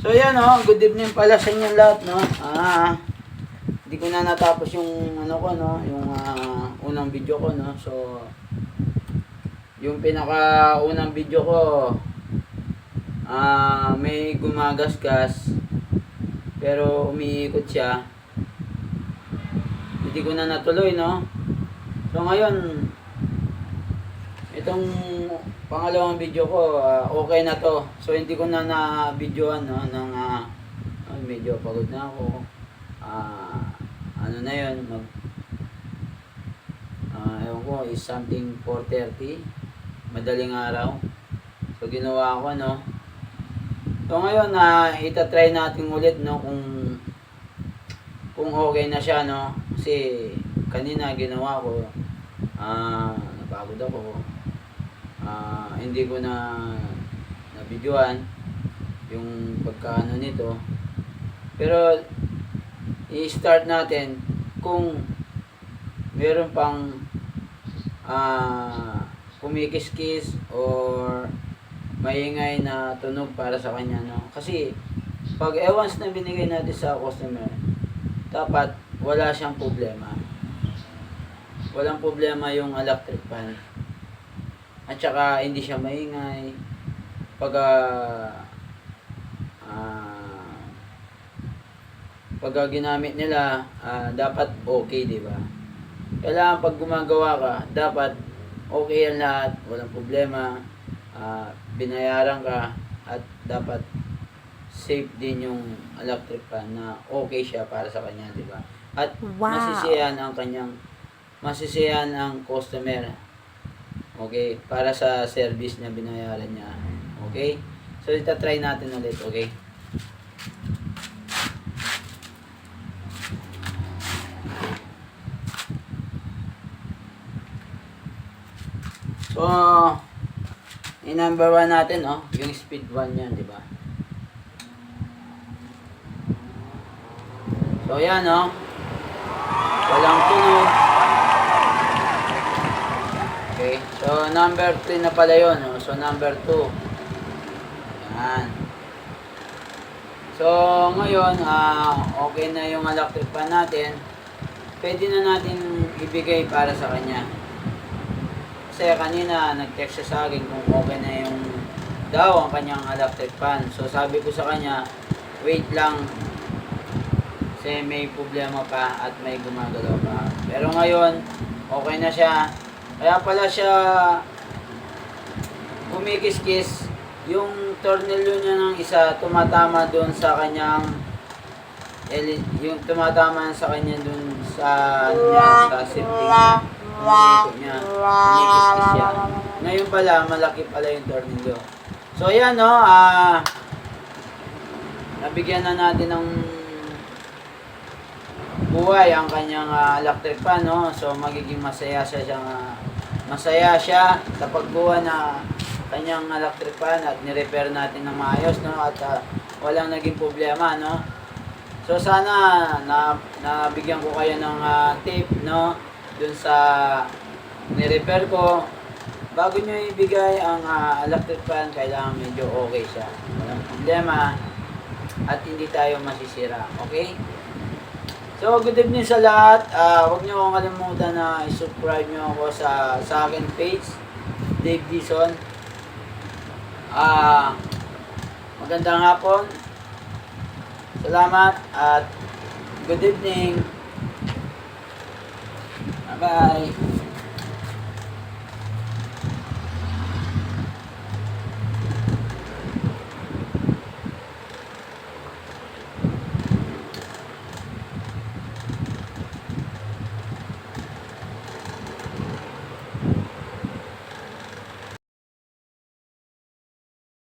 So yan good evening pala sa inyo lahat hindi ko na natapos yung yung unang video ko So yung pinaka-unang video ko may gumagasgas pero umiikot siya. Hindi ko na natuloy So ngayon itong pangalawang video ko, okay na to. So hindi ko na na-videoan medyo pagod na ako. Ano na 'yon, ewan ko, is something 4:30, madaling araw. So ginawa ko So ngayon itatry natin ulit kung okay na siya kasi kanina ginawa ko napagod ako. Hindi ko na videoan yung pagkaano nito. Pero i-start natin kung meron pang kumikis-kis or maingay na tunog para sa kanya Kasi pag once na binigay natin sa customer, dapat wala siyang problema. Walang problema yung electric fan. At saka hindi siya maingay. Pag ginamit nila, dapat okay, di ba? Kailangan pag gumagawa ka, dapat okay yan lahat, walang problema. Binayaran ka at dapat safe din yung electric fan na okay siya para sa kanya, di ba? At masisiyahan ang customer. Okay, para sa service na binayaran niya. Okay? So itatry natin ulit, okay? So number 1 natin, yung speed 1 yan, di ba? So yan, walang tunog. Okay, so number 3 na pala yun. So number 2. Yan. So ngayon, okay na yung electric fan natin. Pwede na natin ibigay para sa kanya. Kasi kanina nag-text siya sa akin kung okay na yung daw ang kanyang electric fan. So sabi ko sa kanya, wait lang. Kasi may problema pa at may gumagalaw pa. Pero ngayon, okay na siya. Kaya pala siya kumikis-kis, yung tornilyo niya ng isa tumatama doon sa kanyang yung tumatama sa kanya doon sa safety niya. Kumikis-kis siya. Ngayon pala, malaki pala yung tornilyo. So ayan nabigyan na natin ng buhay ang kanyang electric fan So magiging masaya siya sa pagbuha na kanyang electric fan at ni-repair natin ng maayos at walang naging problema So sana nabigyan ko kayo ng tip dun sa ni-repair ko. Bago nyo ibigay ang electric fan, kailangan medyo okay siya, walang problema at hindi tayo masisira. Okay? So, good evening sa lahat. Huwag nyo akong kalimutan na i-subscribe nyo ako sa akin page, Dave Dizon. Magandang hapon. Salamat at good evening. Bye-bye.